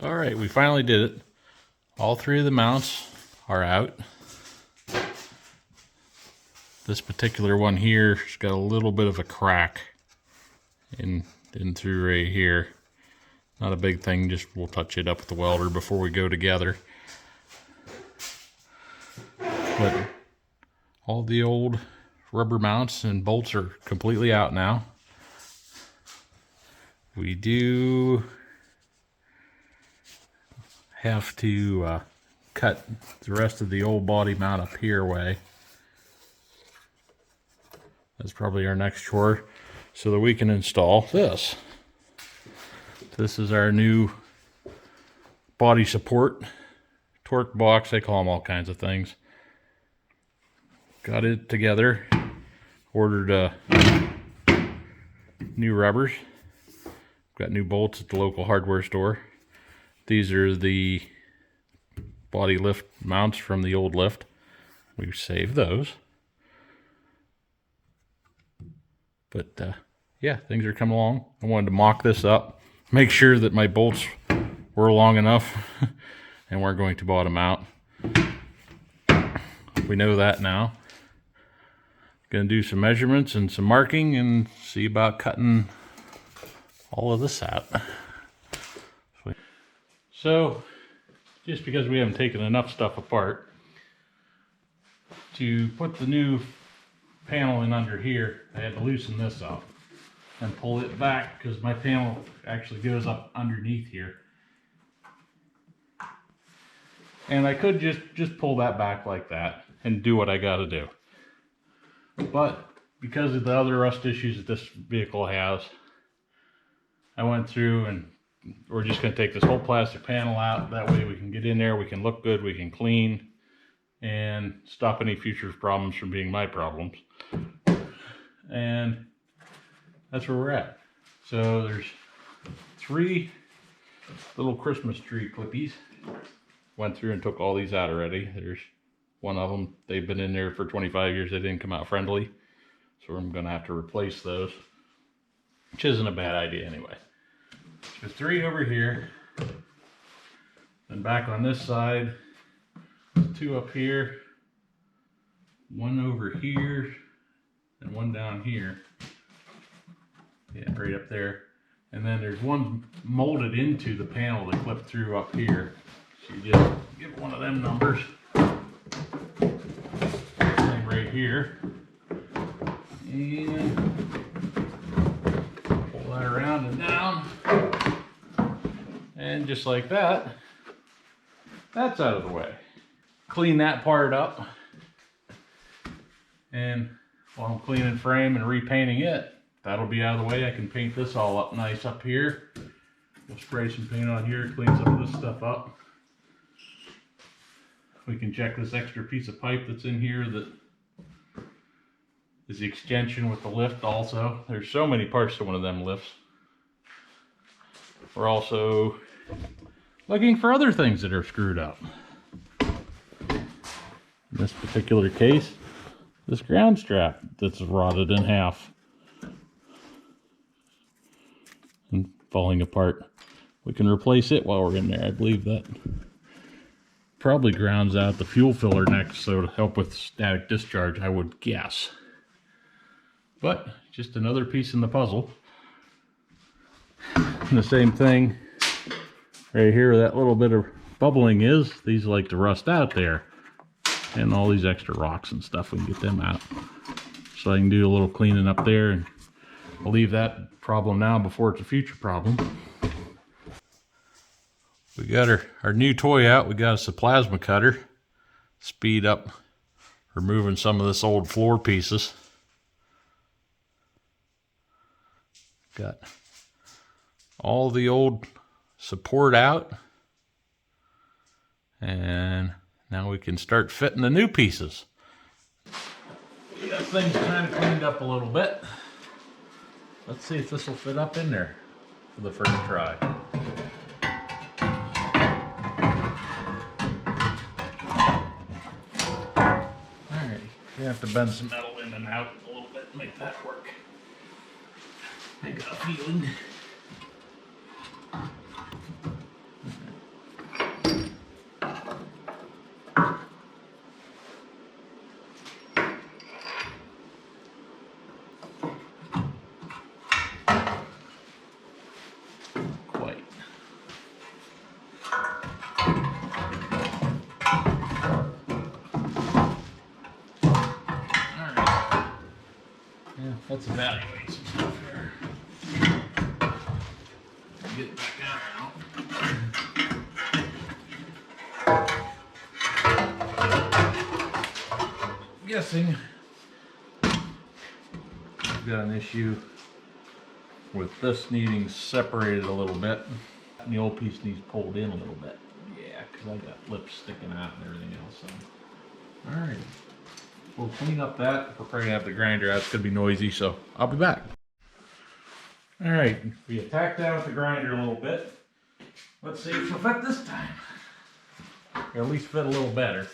All right, we finally did it. All three of the mounts are out. This particular one here has got a little bit of a crack in through right here. Not a big thing, just we'll touch it up with the welder before we go together. But all the old rubber mounts and bolts are completely out now. We do have to cut the rest of the old body mount up here away. That's probably our next chore, so that we can install this. This is our new body support torque box. They call them all kinds of things. Got it together. Ordered new rubbers. Got new bolts at the local hardware store. These are the body lift mounts from the old lift. We've saved those. But yeah, things are coming along. I wanted to mock this up, make sure that my bolts were long enough and weren't going to bottom out. We know that now. Gonna do some measurements and some marking and see about cutting all of this out. So, just because we haven't taken enough stuff apart, to put the new panel in under here, I had to loosen this up and pull it back because my panel actually goes up underneath here. And I could just pull that back like that and do what I got to do. But because of the other rust issues that this vehicle has, I went through and we're just going to take this whole plastic panel out. That way we can get in there, we can look good, we can clean, and stop any future problems from being my problems. And that's where we're at. So there's 3 little Christmas tree clippies. Went through and took all these out already. There's one of them. They've been in there for 25 years. They didn't come out friendly. So I'm going to have to replace those, which isn't a bad idea anyway. There's 3 over here. Then back on this side, 2 up here, 1 over here, and 1 down here. Yeah, right up there. And then there's 1 molded into the panel that clipped through up here. So you just give one of them numbers. Same right here. And pull that around and down. And just like that, that's out of the way. Clean that part up. And while I'm cleaning frame and repainting it, that'll be out of the way. I can paint this all up nice up here. We'll spray some paint on here, clean some of this stuff up. We can check this extra piece of pipe that's in here that is the extension with the lift also. There's so many parts to one of them lifts. We're also looking for other things that are screwed up. In this particular case, this ground strap that's rotted in half and falling apart. We can replace it while we're in there. I believe that probably grounds out the fuel filler next, so to help with static discharge, I would guess. But just another piece in the puzzle. And the same thing right here where that little bit of bubbling is, these like to rust out there. And all these extra rocks and stuff, we can get them out. So I can do a little cleaning up there, and I'll leave that problem now before it's a future problem. We got our new toy out. We got us a plasma cutter. Speed up removing some of this old floor pieces. Got all the old support out. And now we can start fitting the new pieces. We got things kind of cleaned up a little bit. Let's see if this will fit up in there for the first try. Alright, we have to bend some metal in and out a little bit to make that work. I got a feeling. Let's evaluate some stuff here. Get it back down now. I'm guessing I've got an issue with this needing separated a little bit. And the old piece needs pulled in a little bit. Yeah, because I got lips sticking out and everything else. So. Alright. We'll clean up that. We're probably gonna have the grinder out. It's gonna be noisy, so I'll be back. Alright, we attacked that with the grinder a little bit. Let's see if it'll fit this time. Or at least fit a little better.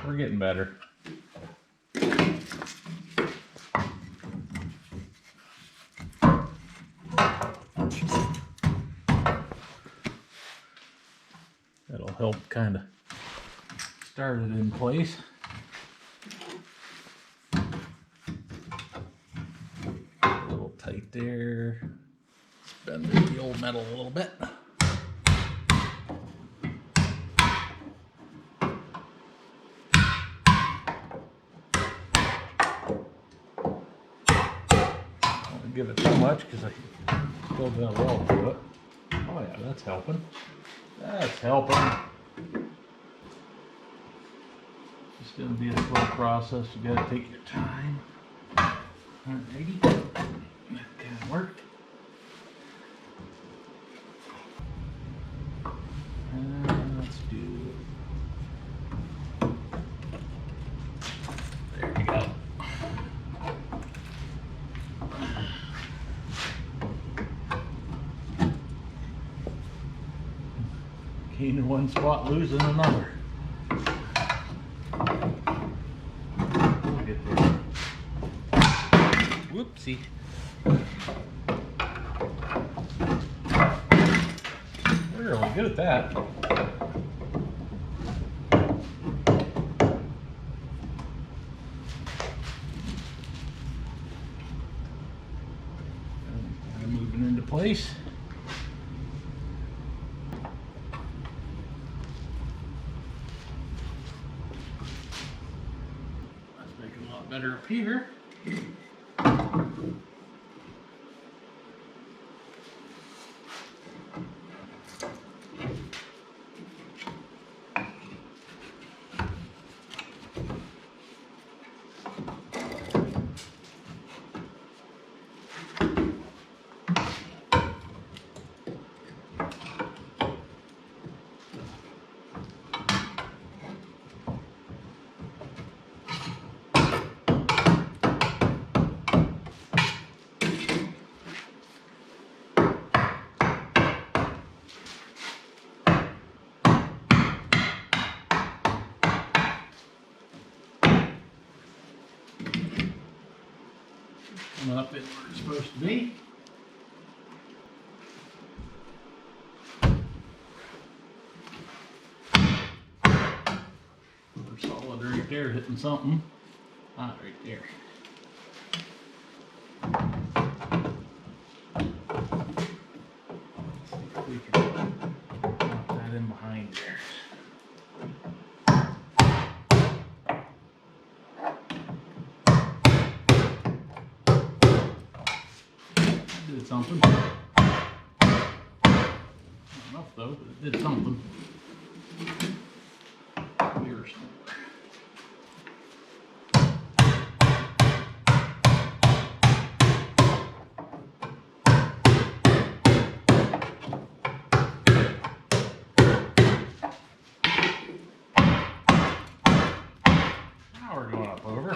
We're getting better. That'll help kind of start it in place. A little tight there. Bend the old metal a little bit. Don't give it too much because I still got a weld to it. Oh yeah, that's helping. That's helping. It's going to be a slow process. You got to take your time. Alrighty. That kind of worked. Let's do. There we go. Gain in one spot, losing another. We'll get there. Whoopsie. We're really good at that. And moving into place. Better up here. Coming up in where it's supposed to be. We're solid right there, hitting something. Ah, right there. Let's see if we can knock that in behind there. Did something. Not enough though, but it did something. Here somewhere. Now we're going up over.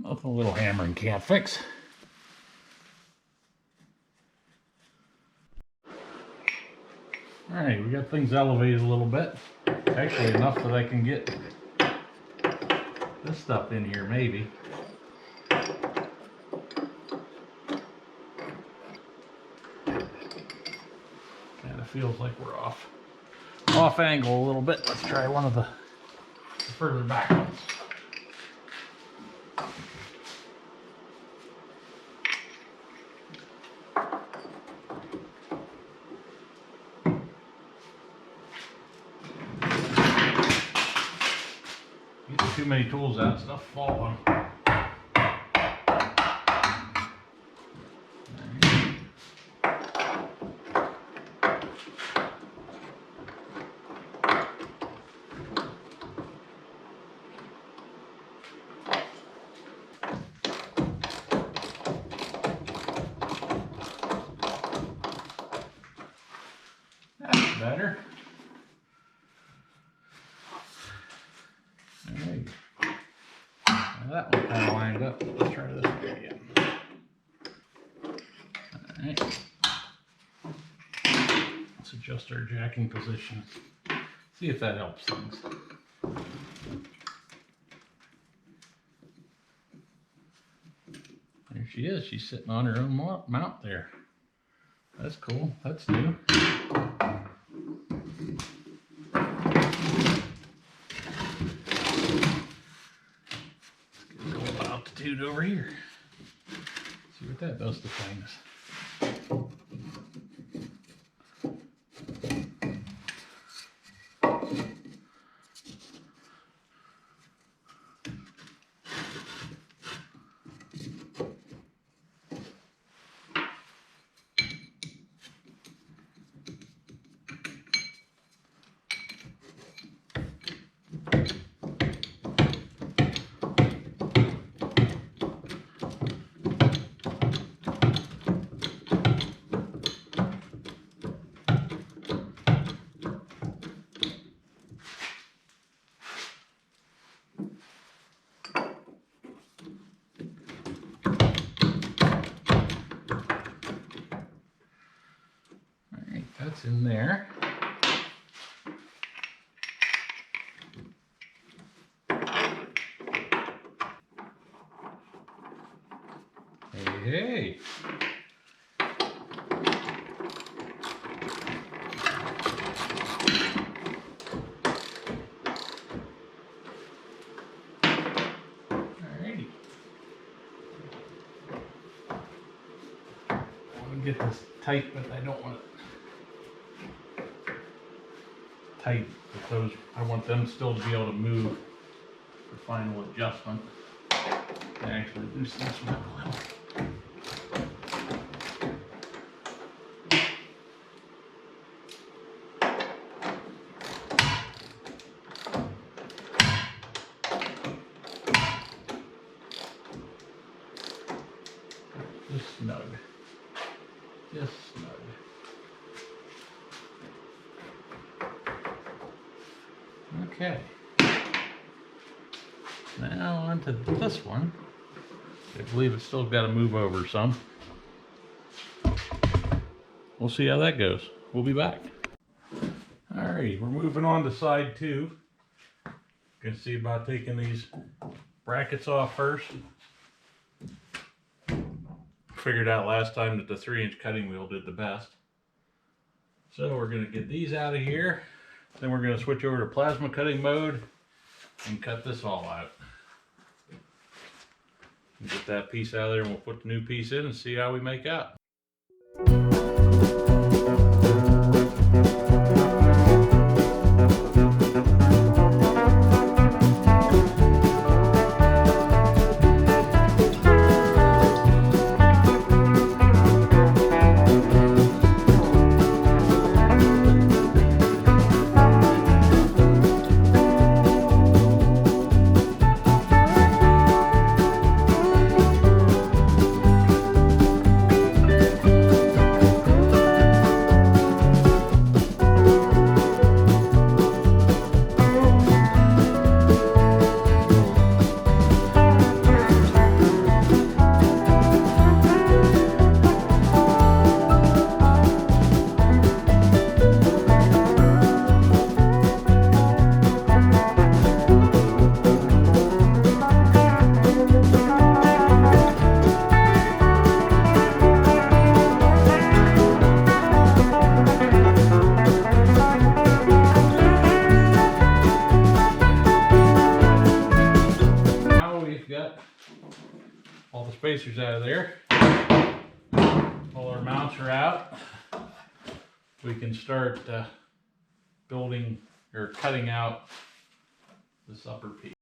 Nothing a little hammering can't fix. Alright, we got things elevated a little bit. Actually enough that I can get this stuff in here maybe. Gotta feels like we're off angle a little bit. Let's try one of the further back ones. Get too many tools out, stuff falling. That's better. Alright. Now that one kind of lined up. Let's try this one again. Alright. Let's adjust our jacking position. See if that helps things. There she is. She's sitting on her own mount there. That's cool. That's new. Altitude over here. See what that does to things. That's in there. Hey. Alrighty. I want to get this tight, but I don't want it tight with those. I want them still to be able to move for final adjustment. I actually loosen this one up a little. Just snug. Just snug. Okay. Now onto this one. I believe it's still got to move over some. We'll see how that goes. We'll be back. Alright, we're moving on to side 2. You can see about taking these brackets off first. Figured out last time that the 3-inch cutting wheel did the best. So we're going to get these out of here. Then we're going to switch over to plasma cutting mode and cut this all out. Get that piece out of there and we'll put the new piece in and see how we make out. all the spacers out of there. All our mounts are out. We can start building or cutting out this upper piece.